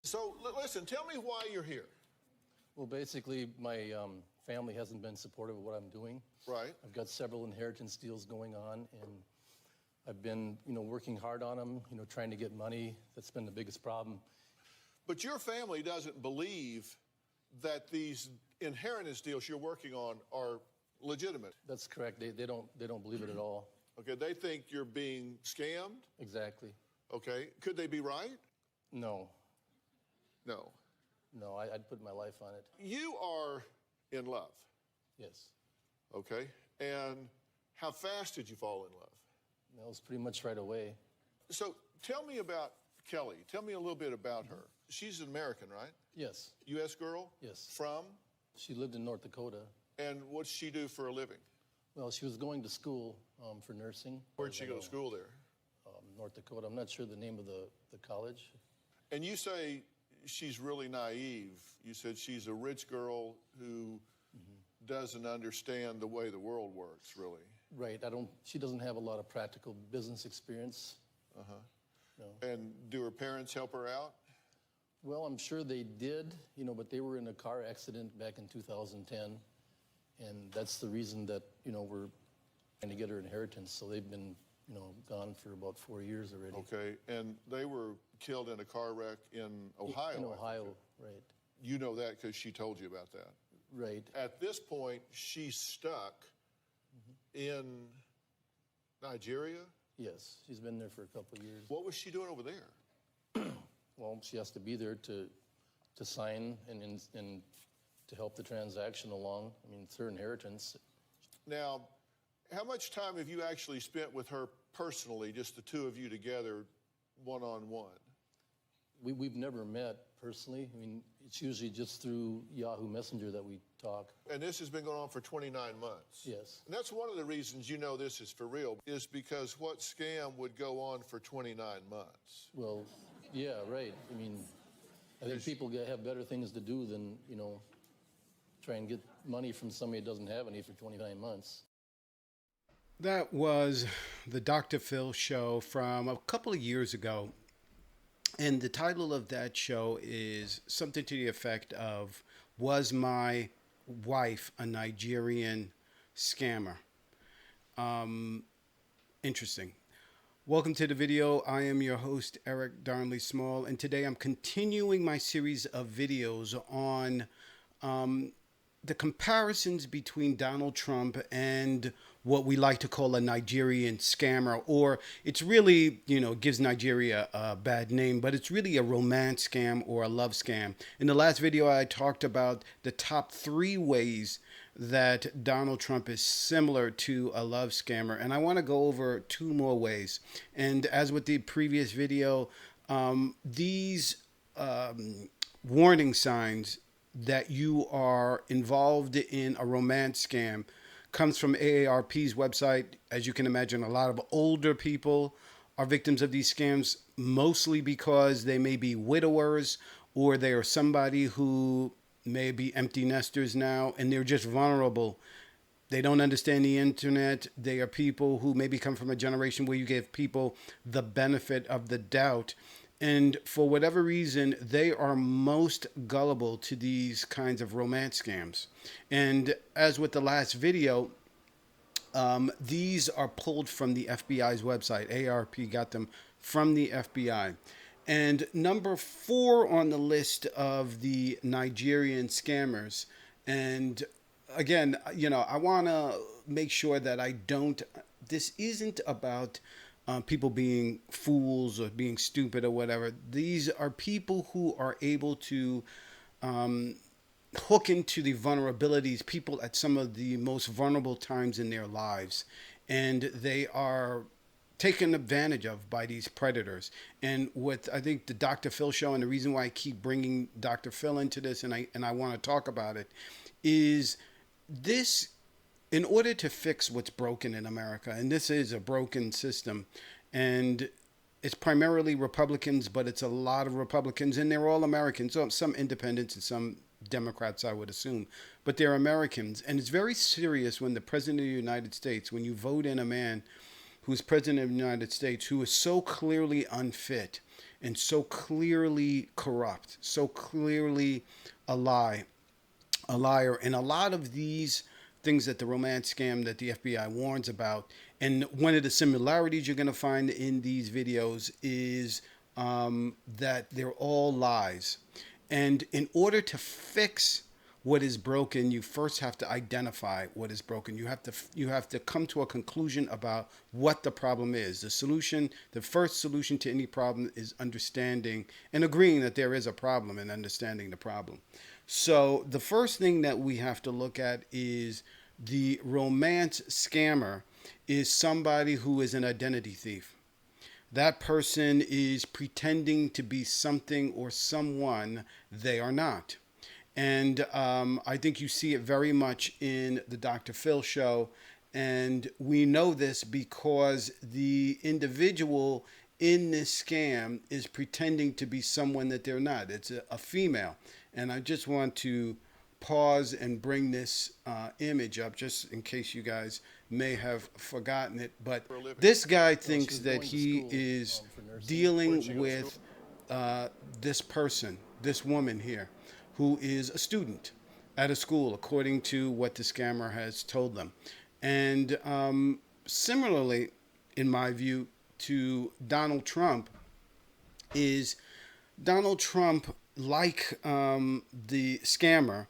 So listen, tell me why you're here. Well, basically, my family hasn't been supportive of what I'm doing. Right. I've got several inheritance deals going on, and I've been, working hard on them, trying to get money. That's been the biggest problem. But your family doesn't believe that these inheritance deals you're working on are legitimate. That's correct. They don't believe it at all. Okay, they think you're being scammed. Exactly. Okay, could they be right? No, No. I'd put my life on it. You are in love, Yes. okay? And how fast did you fall in love? That was pretty much right away. So tell me about Kelly. Tell me a little bit about her. She's an American, right? Yes. U.S. girl? Yes. From? She lived in North Dakota. And what's she do for a living? Well, she was going to school for nursing. Where'd she go to school there? North Dakota. I'm not sure the name of the college. And you say she's really naive. You said she's a rich girl who doesn't understand the way the world works, really. Right. She doesn't have a lot of practical business experience. No. And do her parents help her out? Well, I'm sure they did, but they were in a car accident back in 2010. And that's the reason that, we're trying to get her inheritance. So they've been, gone for about 4 years already. Okay. And they were killed in a car wreck in Ohio. In Ohio, right. You know that because she told you about that. Right. At this point, she's stuck in Nigeria? Yes. She's been there for a couple of years. What was she doing over there? Well, she has to be there to sign and to help the transaction along. I mean, it's her inheritance. Now, how much time have you actually spent with her personally, just the two of you together, one-on-one? We've never met personally. I mean, it's usually just through Yahoo Messenger that we talk. And this has been going on for 29 months. Yes. And that's one of the reasons you know this is for real, is because what scam would go on for 29 months? Well, yeah, right. I mean, I think people have better things to do than, try and get money from somebody that doesn't have any for 29 months. That was the Dr. Phil show from a couple of years ago. And the title of that show is something to the effect of, "Was my wife a Nigerian scammer?" Interesting. Welcome to the video. I am your host, Eric Darnley Small, and today I'm continuing my series of videos on the comparisons between Donald Trump and what we like to call a Nigerian scammer, or it's really, gives Nigeria a bad name, but it's really a romance scam or a love scam. In the last video, I talked about the top 3 ways that Donald Trump is similar to a love scammer, and I want to go over 2 more ways. And as with the previous video, these warning signs that you are involved in a romance scam comes from AARP's website. As you can imagine, a lot of older people are victims of these scams, mostly because they may be widowers or they are somebody who may be empty nesters now, and they're just vulnerable. They don't understand the internet. They are people who maybe come from a generation where you give people the benefit of the doubt. And for whatever reason, they are most gullible to these kinds of romance scams. And as with the last video, these are pulled from the FBI's website. AARP got them from the FBI. And number 4 on the list of the Nigerian scammers, and again, I want to make sure that this isn't about people being fools or being stupid or whatever. These are people who are able to hook into the vulnerabilities, people at some of the most vulnerable times in their lives. And they are taken advantage of by these predators. And what I think the Dr. Phil show, and the reason why I keep bringing Dr. Phil into this, and I want to talk about it, is this, in order to fix what's broken in America, and this is a broken system, and it's primarily Republicans, but it's a lot of Republicans, and they're all Americans, so some independents and some Democrats, I would assume, but they're Americans. And it's very serious when the President of the United States, when you vote in a man who's President of the United States, who is so clearly unfit and so clearly corrupt, so clearly a liar. And a lot of these things that the romance scam that the FBI warns about, and one of the similarities you're going to find in these videos is that they're all lies. And in order to fix what is broken, you first have to identify what is broken. You have to come to a conclusion about what the problem is. The first solution to any problem is understanding and agreeing that there is a problem and understanding the problem. So the first thing that we have to look at is the romance scammer is somebody who is an identity thief. That person is pretending to be something or someone they are not. And I think you see it very much in the Dr. Phil show. And we know this because the individual in this scam is pretending to be someone that they're not. It's a female. And I just want to pause and bring this image up just in case you guys may have forgotten it. But this guy thinks that he is dealing with this person, this woman here, who is a student at a school, according to what the scammer has told them. And similarly, in my view, to Donald Trump, is Donald Trump, like the scammer,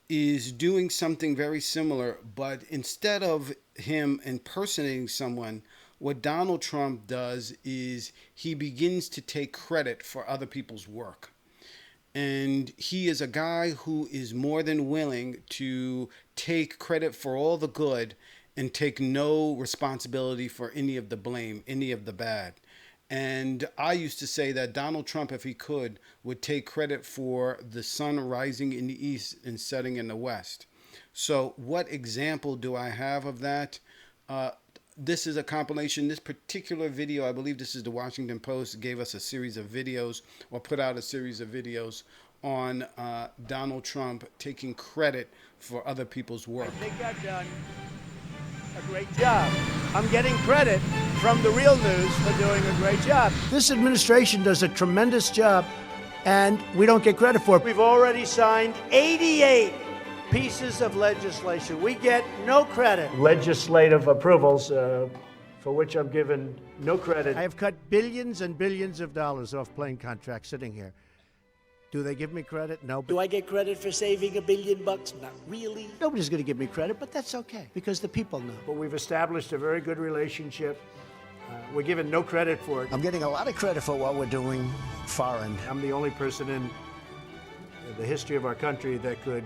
is doing something very similar, but instead of him impersonating someone, what Donald Trump does is he begins to take credit for other people's work. And he is a guy who is more than willing to take credit for all the good and take no responsibility for any of the blame, any of the bad. And I used to say that Donald Trump, if he could, would take credit for the sun rising in the east and setting in the west. So what example do I have of that? This is a compilation. This particular video, I believe this is the Washington Post, gave us a series of videos, or put out a series of videos on Donald Trump taking credit for other people's work. I think I've done a great job. I'm getting credit from the Real News for doing a great job. This administration does a tremendous job, and we don't get credit for it. We've already signed 88 pieces of legislation. We get no credit. Legislative approvals, for which I'm given no credit. I have cut billions and billions of dollars off plane contracts sitting here. Do they give me credit? No. Do I get credit for saving $1 billion? Not really. Nobody's going to give me credit, but that's okay, because the people know. But we've established a very good relationship. We're given no credit for it. I'm getting a lot of credit for what we're doing foreign. I'm the only person in the history of our country that could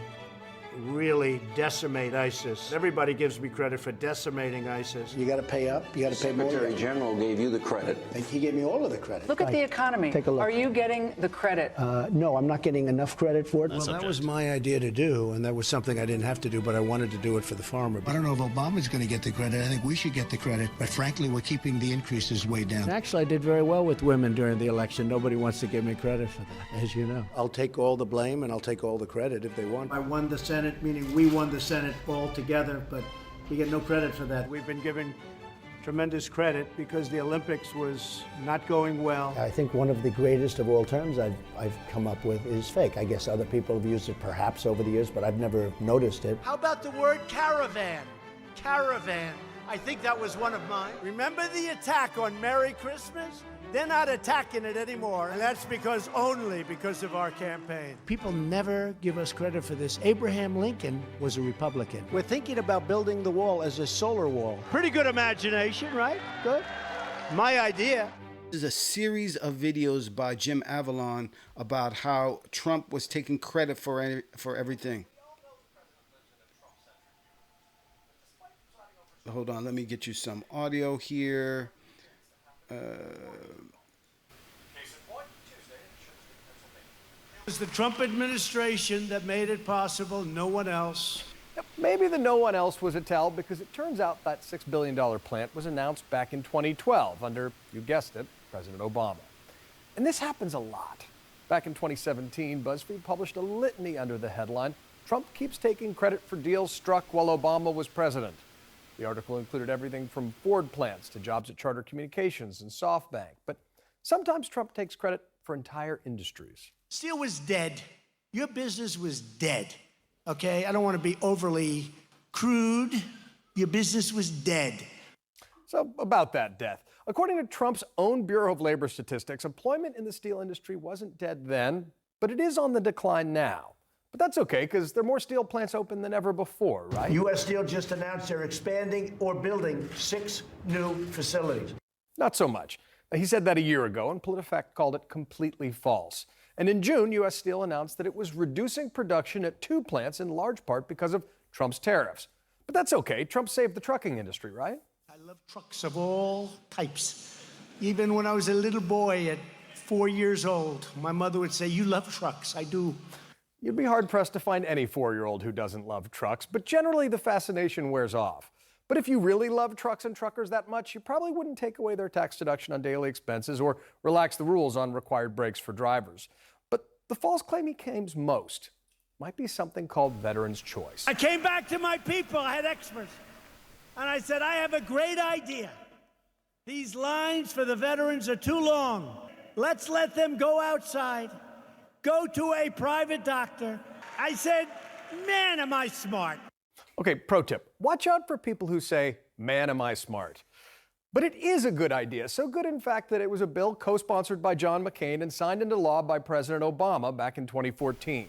really decimate ISIS. Everybody gives me credit for decimating ISIS. You got to pay up. You got to pay more. Secretary General gave you the credit. He gave me all of the credit. Look at the economy. Take a look. Are you getting the credit? No, I'm not getting enough credit for it. Well, that was my idea to do, and that was something I didn't have to do, but I wanted to do it for the farmer. I don't know if Obama's going to get the credit. I think we should get the credit. But frankly, we're keeping the increases way down. Actually, I did very well with women during the election. Nobody wants to give me credit for that, as you know. I'll take all the blame, and I'll take all the credit if they want. I won the Senate, meaning we won the Senate all together, but we get no credit for that. We've been given tremendous credit because the Olympics was not going well. I think one of the greatest of all terms I've come up with is fake. I guess other people have used it perhaps over the years, but I've never noticed it. How about the word caravan? Caravan. I think that was one of mine. Remember the attack on Merry Christmas? They're not attacking it anymore, and that's only because of our campaign. People never give us credit for this. Abraham Lincoln was a Republican. We're thinking about building the wall as a solar wall. Pretty good imagination, right? Good. My idea. This is a series of videos by Jim Avalon about how Trump was taking credit for everything. Hold on, let me get you some audio here. It was the Trump administration that made it possible, no one else. Maybe the no one else was a tell, because it turns out that $6 billion plant was announced back in 2012 under, you guessed it, President Obama. And this happens a lot. Back in 2017, BuzzFeed published a litany under the headline, "Trump keeps taking credit for deals struck while Obama was president." The article included everything from Ford plants to jobs at Charter Communications and SoftBank. But sometimes Trump takes credit for entire industries. Steel was dead. Your business was dead. Okay? I don't want to be overly crude. Your business was dead. So, about that death. According to Trump's own Bureau of Labor Statistics, employment in the steel industry wasn't dead then, but it is on the decline now. But that's okay, because there are more steel plants open than ever before, right? U.S. Steel just announced they're expanding or building 6 new facilities. Not so much. He said that a year ago, and PolitiFact called it completely false. And in June, U.S. Steel announced that it was reducing production at 2 plants in large part because of Trump's tariffs. But that's okay. Trump saved the trucking industry, right? I love trucks of all types. Even when I was a little boy at 4 years old, my mother would say, "You love trucks." I do. You'd be hard-pressed to find any 4-year-old who doesn't love trucks, but generally the fascination wears off. But if you really love trucks and truckers that much, you probably wouldn't take away their tax deduction on daily expenses or relax the rules on required breaks for drivers. But the false claim he claims most might be something called Veterans' Choice. I came back to my people, I had experts, and I said, I have a great idea. These lines for the veterans are too long. Let's let them go outside, go to a private doctor. I said, man, am I smart. Okay, pro tip. Watch out for people who say, man, am I smart. But it is a good idea. So good, in fact, that it was a bill co-sponsored by John McCain and signed into law by President Obama back in 2014.